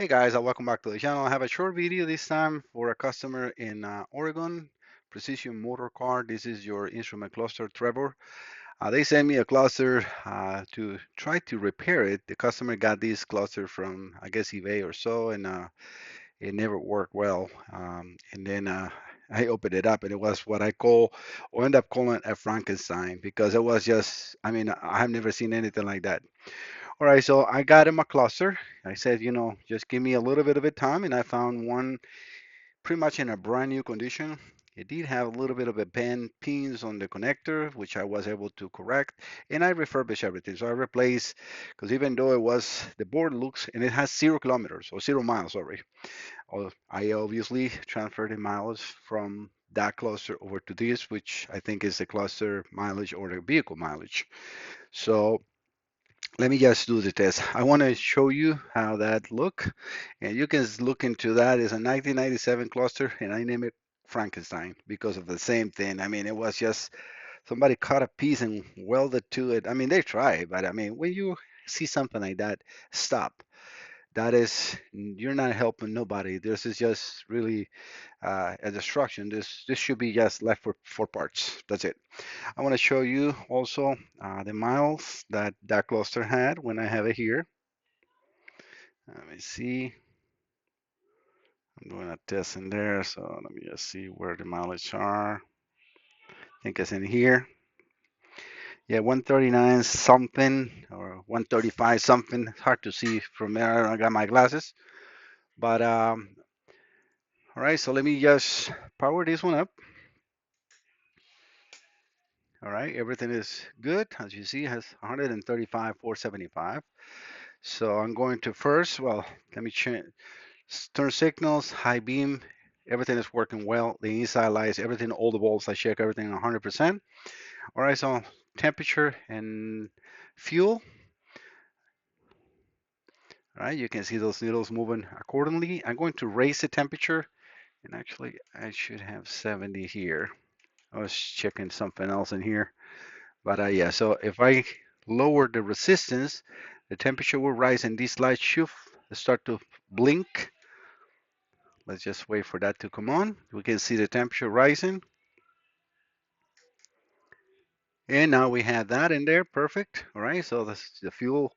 Hey guys, welcome back to the channel. I have a short video this time for a customer in Oregon, Precision Motor Car. This is your instrument cluster, Trevor. They sent me a cluster to try to repair it. The customer got this cluster from, I guess, eBay or so, and it never worked well. And then I opened it up, and it was what I call, or end up calling a Frankenstein, because it was just, I mean, I have never seen anything like that. All right, so I got him a cluster. I said, just give me a little bit of a time, and I found one pretty much in a brand new condition. It did have a little bit of a bent pins on the connector, which I was able to correct, and I refurbished everything. So I replaced, because even though it was, the board looks, and it has 0 kilometers or 0 miles, sorry. I obviously transferred the miles from that cluster over to this, which I think is the cluster mileage or the vehicle mileage. So let me just do the test. I want to show you how that look, and you can look into that. It's a 1997 cluster, and I name it Frankenstein because of the same thing. I mean, it was just somebody cut a piece and welded to it. I mean, they try, but I mean, when you see something like that, stop. That is, you're not helping nobody. This is just really a destruction. This should be just left for parts. That's it. I want to show you also the miles that that cluster had when I have it here. Let me see. I'm doing a test in there, so let me just see where the mileage are. I think it's in here. Yeah, 139 something or 135 something. It's hard to see from there. I got my glasses. But all right, so let me just power this one up. All right, everything is good. As you see, it has 135, 475. So I'm going to first, well, let me change. Turn signals, high beam, everything is working well. The inside lights, everything, all the bulbs, I check everything 100%. All right, so temperature and fuel. All right, you can see those needles moving accordingly. I'm going to raise the temperature, and actually, I should have 70 here. I was checking something else in here, but yeah, so if I lower the resistance, the temperature will rise, and these lights should start to blink. Let's just wait for that to come on. We can see the temperature rising. And now we have that in there, perfect. All right, so the fuel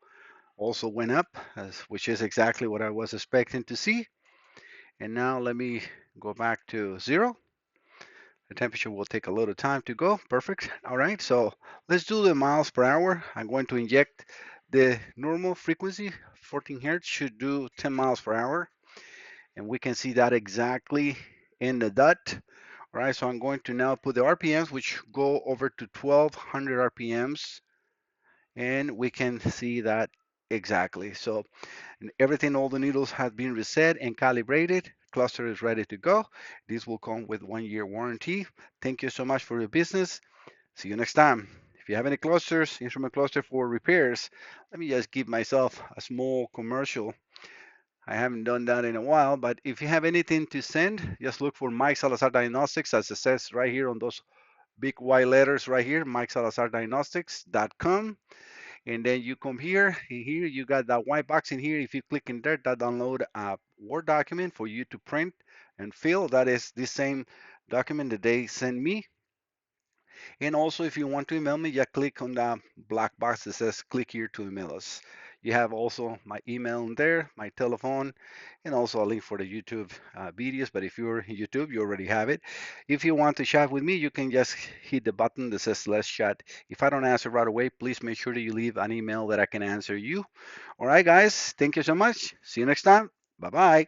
also went up, which is exactly what I was expecting to see. And now let me go back to 0. The temperature will take a little time to go, perfect. All right, so let's do the miles per hour. I'm going to inject the normal frequency, 14 hertz, should do 10 miles per hour. And we can see that exactly in the dot. All right, so I'm going to now put the RPMs, which go over to 1200 RPMs, and we can see that exactly. So everything, all the needles have been reset and calibrated. Cluster is ready to go. This will come with 1 year warranty. Thank you so much for your business. See you next time. If you have any clusters, instrument cluster for repairs, let me just give myself a small commercial. I haven't done that in a while, but if you have anything to send, just look for Mike Salazar Diagnostics, as it says right here on those big white letters right here, MikeSalazarDiagnostics.com. And then you come here, and here you got that white box in here. If you click in there, that download a Word document for you to print and fill. That is the same document that they send me. And also, if you want to email me, just click on that black box that says click here to email us. You have also my email in there, my telephone, and also a link for the YouTube videos. But if you're in YouTube, you already have it. If you want to chat with me, you can just hit the button that says let's chat. If I don't answer right away, please make sure that you leave an email that I can answer you. All right, guys. Thank you so much. See you next time. Bye bye.